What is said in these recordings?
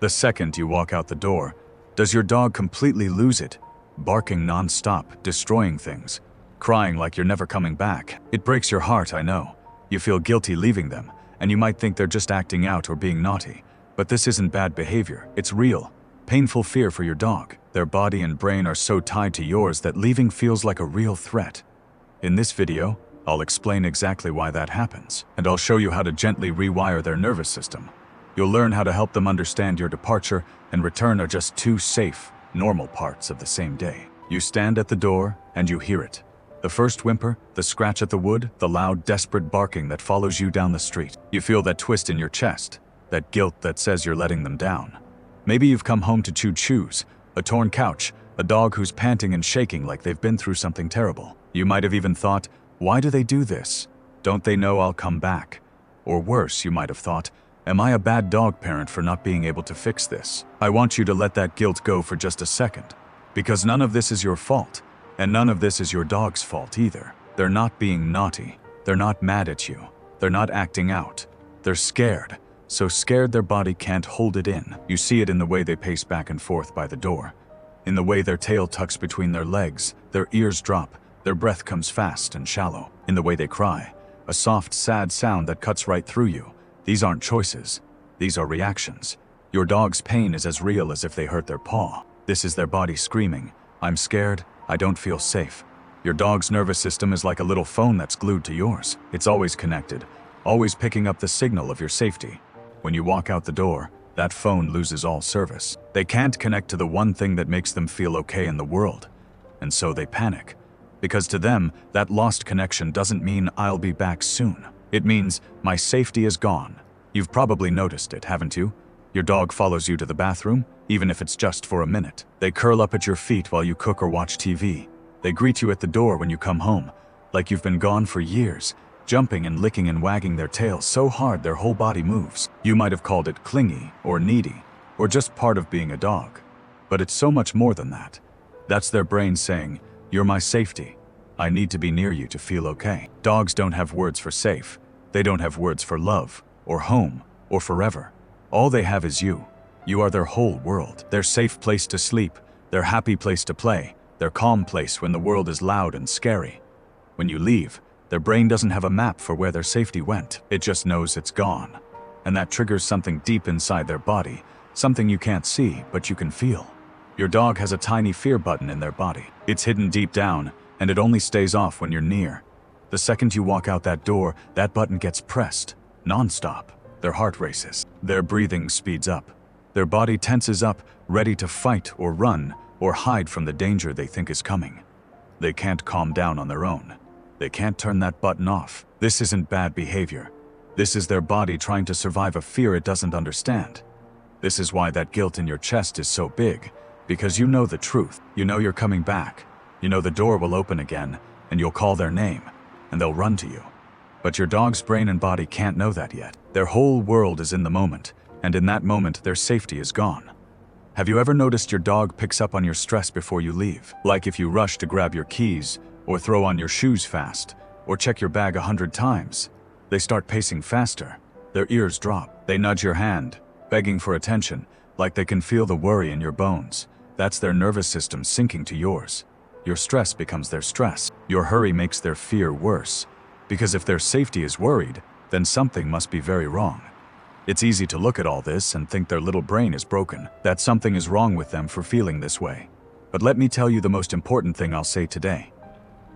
The second you walk out the door, does your dog completely lose it, barking non-stop, destroying things, crying like you're never coming back? It breaks your heart, I know. You feel guilty leaving them, and you might think they're just acting out or being naughty. But this isn't bad behavior, it's real, painful fear for your dog. Their body and brain are so tied to yours that leaving feels like a real threat. In this video, I'll explain exactly why that happens, and I'll show you how to gently rewire their nervous system. You'll learn how to help them understand your departure and return are just two safe, normal parts of the same day. You stand at the door and you hear it. The first whimper, the scratch at the wood, the loud, desperate barking that follows you down the street. You feel that twist in your chest, that guilt that says you're letting them down. Maybe you've come home to chew chews, a torn couch, a dog who's panting and shaking like they've been through something terrible. You might have even thought, why do they do this? Don't they know I'll come back? Or worse, you might have thought, am I a bad dog parent for not being able to fix this? I want you to let that guilt go for just a second, because none of this is your fault, and none of this is your dog's fault either. They're not being naughty. They're not mad at you. They're not acting out. They're scared. So scared their body can't hold it in. You see it in the way they pace back and forth by the door, in the way their tail tucks between their legs, their ears drop, their breath comes fast and shallow, in the way they cry, a soft, sad sound that cuts right through you. These aren't choices. These are reactions. Your dog's pain is as real as if they hurt their paw. This is their body screaming, I'm scared, I don't feel safe. Your dog's nervous system is like a little phone that's glued to yours. It's always connected, always picking up the signal of your safety. When you walk out the door, that phone loses all service. They can't connect to the one thing that makes them feel okay in the world. And so they panic. Because to them, that lost connection doesn't mean I'll be back soon. It means my safety is gone. You've probably noticed it, haven't you? Your dog follows you to the bathroom, even if it's just for a minute. They curl up at your feet while you cook or watch TV. They greet you at the door when you come home, like you've been gone for years, jumping and licking and wagging their tails so hard their whole body moves. You might have called it clingy or needy, or just part of being a dog. But it's so much more than that. That's their brain saying, you're my safety. I need to be near you to feel okay. Dogs don't have words for safe. They don't have words for love, or home, or forever. All they have is you. You are their whole world. Their safe place to sleep, their happy place to play, their calm place when the world is loud and scary. When you leave, their brain doesn't have a map for where their safety went. It just knows it's gone. And that triggers something deep inside their body, something you can't see, but you can feel. Your dog has a tiny fear button in their body. It's hidden deep down, and it only stays off when you're near. The second you walk out that door, that button gets pressed, non-stop. Their heart races. Their breathing speeds up. Their body tenses up, ready to fight or run or hide from the danger they think is coming. They can't calm down on their own. They can't turn that button off. This isn't bad behavior. This is their body trying to survive a fear it doesn't understand. This is why that guilt in your chest is so big, because you know the truth. You know you're coming back. You know the door will open again, and you'll call their name, and they'll run to you. But your dog's brain and body can't know that yet. Their whole world is in the moment, and in that moment, their safety is gone. Have you ever noticed your dog picks up on your stress before you leave? Like if you rush to grab your keys, or throw on your shoes fast, or check your bag 100 times. They start pacing faster. Their ears drop. They nudge your hand, begging for attention, like they can feel the worry in your bones. That's their nervous system sinking to yours. Your stress becomes their stress. Your hurry makes their fear worse. Because if their safety is worried, then something must be very wrong. It's easy to look at all this and think their little brain is broken, that something is wrong with them for feeling this way. But let me tell you the most important thing I'll say today.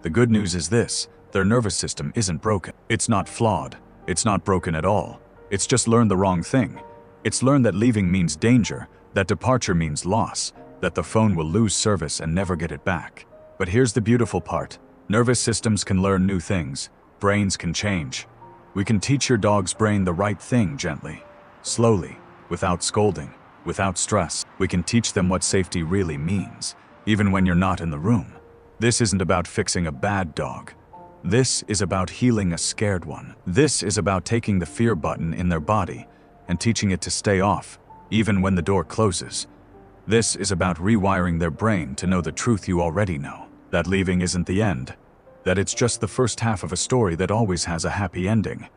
The good news is this, their nervous system isn't broken. It's not flawed. It's not broken at all. It's just learned the wrong thing. It's learned that leaving means danger, that departure means loss, that the phone will lose service and never get it back. But here's the beautiful part. Nervous systems can learn new things. Brains can change. We can teach your dog's brain the right thing gently, slowly, without scolding, without stress. We can teach them what safety really means, even when you're not in the room. This isn't about fixing a bad dog. This is about healing a scared one. This is about taking the fear button in their body and teaching it to stay off, even when the door closes. This is about rewiring their brain to know the truth you already know, that leaving isn't the end, that it's just the first half of a story that always has a happy ending.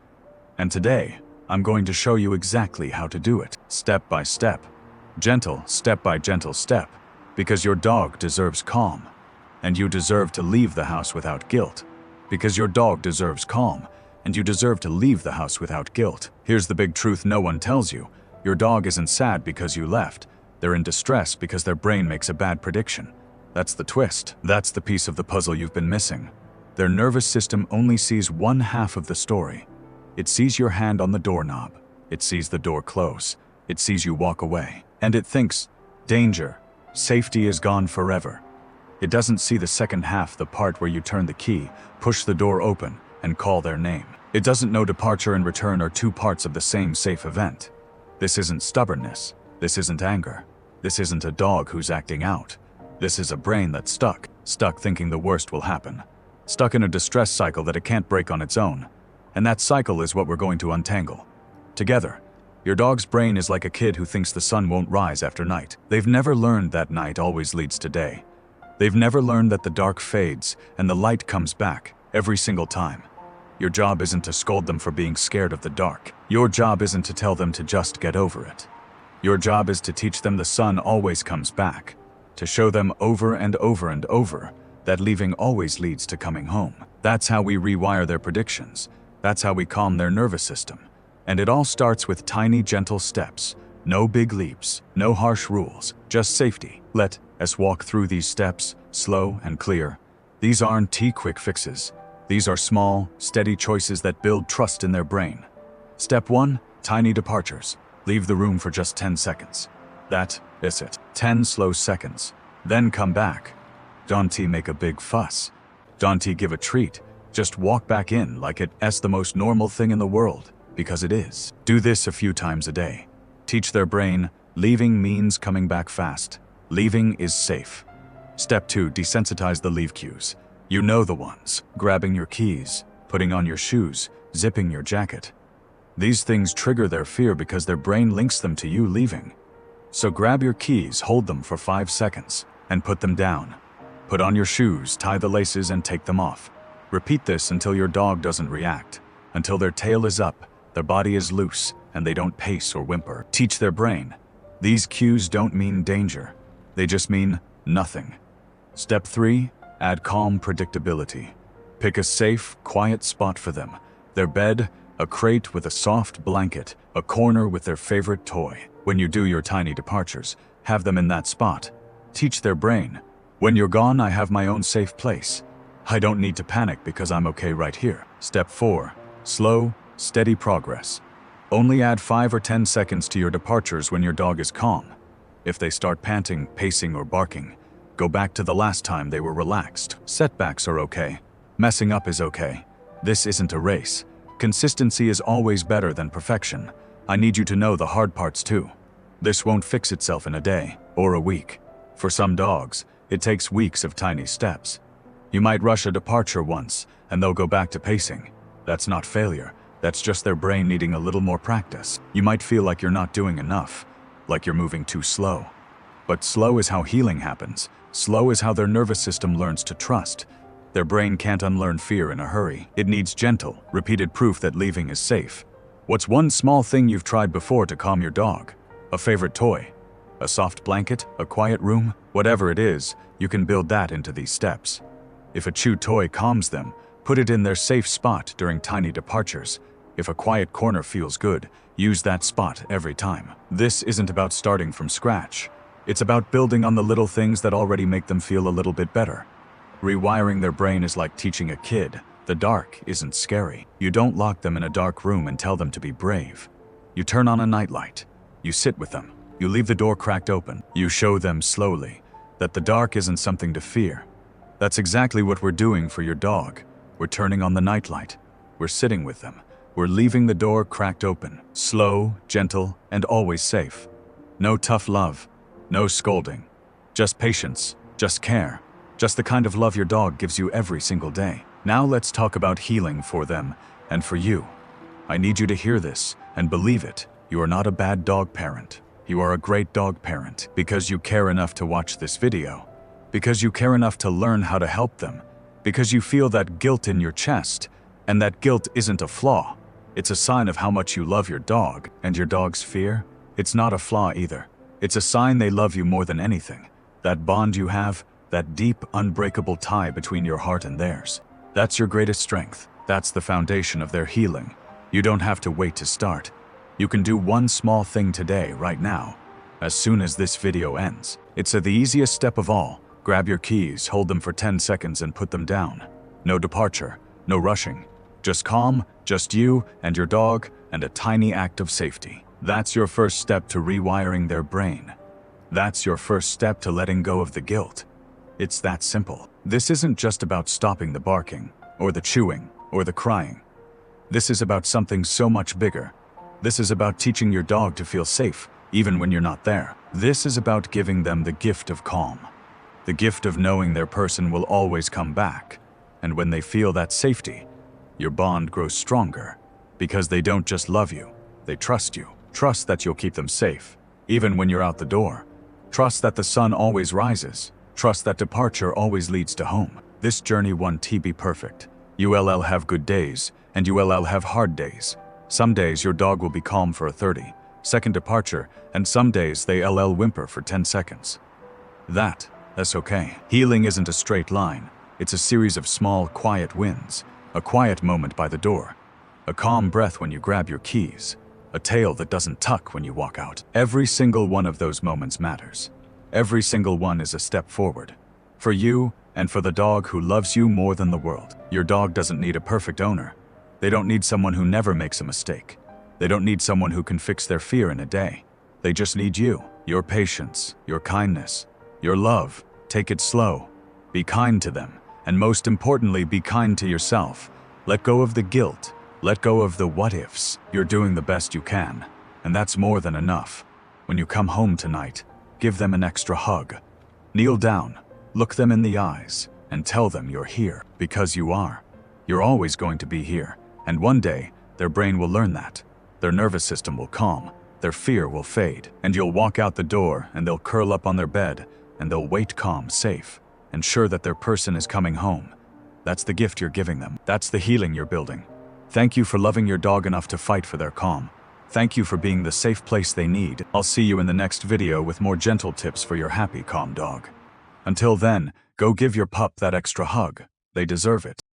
And today, I'm going to show you exactly how to do it, step by step, Gentle step by gentle step, because your dog deserves calm. And you deserve to leave the house without guilt. Because your dog deserves calm, and you deserve to leave the house without guilt. Here's the big truth no one tells you. Your dog isn't sad because you left. They're in distress because their brain makes a bad prediction. That's the twist. That's the piece of the puzzle you've been missing. Their nervous system only sees one half of the story. It sees your hand on the doorknob. It sees the door close. It sees you walk away. And it thinks, danger, safety is gone forever. It doesn't see the second half, the part where you turn the key, push the door open, and call their name. It doesn't know departure and return are two parts of the same safe event. This isn't stubbornness. This isn't anger. This isn't a dog who's acting out. This is a brain that's stuck thinking the worst will happen. Stuck in a distress cycle that it can't break on its own. And that cycle is what we're going to untangle. Together. Your dog's brain is like a kid who thinks the sun won't rise after night. They've never learned that night always leads to day. They've never learned that the dark fades and the light comes back every single time. Your job isn't to scold them for being scared of the dark. Your job isn't to tell them to just get over it. Your job is to teach them the sun always comes back, to show them over and over and over that leaving always leads to coming home. That's how we rewire their predictions. That's how we calm their nervous system. And it all starts with tiny, gentle steps. No big leaps, no harsh rules, just safety. Let us walk through these steps, slow and clear. These aren't quick fixes. These are small, steady choices that build trust in their brain. Step 1, tiny departures. Leave the room for just 10 seconds. That is it. 10 slow seconds. Then come back. Don't make a big fuss. Don't give a treat. Just walk back in like it's the most normal thing in the world, because it is. Do this a few times a day. Teach their brain, leaving means coming back fast. Leaving is safe. Step 2, desensitize the leave cues. You know the ones. Grabbing your keys, putting on your shoes, zipping your jacket. These things trigger their fear because their brain links them to you leaving. So grab your keys, hold them for 5 seconds, and put them down. Put on your shoes, tie the laces, and take them off. Repeat this until your dog doesn't react, until their tail is up, their body is loose, and they don't pace or whimper. Teach their brain. These cues don't mean danger. They just mean nothing. Step 3, add calm predictability. Pick a safe, quiet spot for them. Their bed, a crate with a soft blanket, a corner with their favorite toy. When you do your tiny departures, have them in that spot. Teach their brain. When you're gone, I have my own safe place. I don't need to panic because I'm okay right here. Step 4, slow, steady progress. Only add 5 or 10 seconds to your departures when your dog is calm. If they start panting, pacing, or barking, go back to the last time they were relaxed. Setbacks are okay. Messing up is okay. This isn't a race. Consistency is always better than perfection. I need you to know the hard parts too. This won't fix itself in a day or a week. For some dogs, it takes weeks of tiny steps. You might rush a departure once, and they'll go back to pacing. That's not failure. That's just their brain needing a little more practice. You might feel like you're not doing enough, like you're moving too slow. But slow is how healing happens. Slow is how their nervous system learns to trust. Their brain can't unlearn fear in a hurry. It needs gentle, repeated proof that leaving is safe. What's one small thing you've tried before to calm your dog? A favorite toy? A soft blanket? A quiet room? Whatever it is, you can build that into these steps. If a chew toy calms them, put it in their safe spot during tiny departures. If a quiet corner feels good, use that spot every time. This isn't about starting from scratch. It's about building on the little things that already make them feel a little bit better. Rewiring their brain is like teaching a kid. The dark isn't scary. You don't lock them in a dark room and tell them to be brave. You turn on a nightlight. You sit with them. You leave the door cracked open. You show them slowly that the dark isn't something to fear. That's exactly what we're doing for your dog. We're turning on the nightlight. We're sitting with them. We're leaving the door cracked open. Slow, gentle, and always safe. No tough love. No scolding. Just patience. Just care. Just the kind of love your dog gives you every single day. Now let's talk about healing for them and for you. I need you to hear this and believe it. You are not a bad dog parent. You are a great dog parent because you care enough to watch this video. Because you care enough to learn how to help them. Because you feel that guilt in your chest. And that guilt isn't a flaw. It's a sign of how much you love your dog. And your dog's fear? It's not a flaw either. It's a sign they love you more than anything. That bond you have, that deep, unbreakable tie between your heart and theirs. That's your greatest strength. That's the foundation of their healing. You don't have to wait to start. You can do one small thing today, right now. As soon as this video ends. It's the easiest step of all. Grab your keys, hold them for 10 seconds and put them down. No departure, no rushing. Just calm, just you and your dog, and a tiny act of safety. That's your first step to rewiring their brain. That's your first step to letting go of the guilt. It's that simple. This isn't just about stopping the barking, or the chewing, or the crying. This is about something so much bigger. This is about teaching your dog to feel safe, even when you're not there. This is about giving them the gift of calm. The gift of knowing their person will always come back. And when they feel that safety, your bond grows stronger. Because they don't just love you, they trust you. Trust that you'll keep them safe, even when you're out the door. Trust that the sun always rises. Trust that departure always leads to home. This journey won't be perfect. You'll have good days, and you'll have hard days. Some days your dog will be calm for a 30-second departure, and some days they'll whimper for 10 seconds. That's okay. Healing isn't a straight line. It's a series of small, quiet wins. A quiet moment by the door. A calm breath when you grab your keys. A tail that doesn't tuck when you walk out. Every single one of those moments matters. Every single one is a step forward. For you, and for the dog who loves you more than the world. Your dog doesn't need a perfect owner. They don't need someone who never makes a mistake. They don't need someone who can fix their fear in a day. They just need you. Your patience, your kindness, your love. Take it slow. Be kind to them. And most importantly, be kind to yourself. Let go of the guilt. Let go of the what-ifs. You're doing the best you can. And that's more than enough. When you come home tonight, give them an extra hug. Kneel down, look them in the eyes, and tell them you're here. Because you are. You're always going to be here. And one day, their brain will learn that. Their nervous system will calm. Their fear will fade. And you'll walk out the door, and they'll curl up on their bed, and they'll wait calm, safe, and sure that their person is coming home. That's the gift you're giving them. That's the healing you're building. Thank you for loving your dog enough to fight for their calm. Thank you for being the safe place they need. I'll see you in the next video with more gentle tips for your happy, calm dog. Until then, go give your pup that extra hug. They deserve it.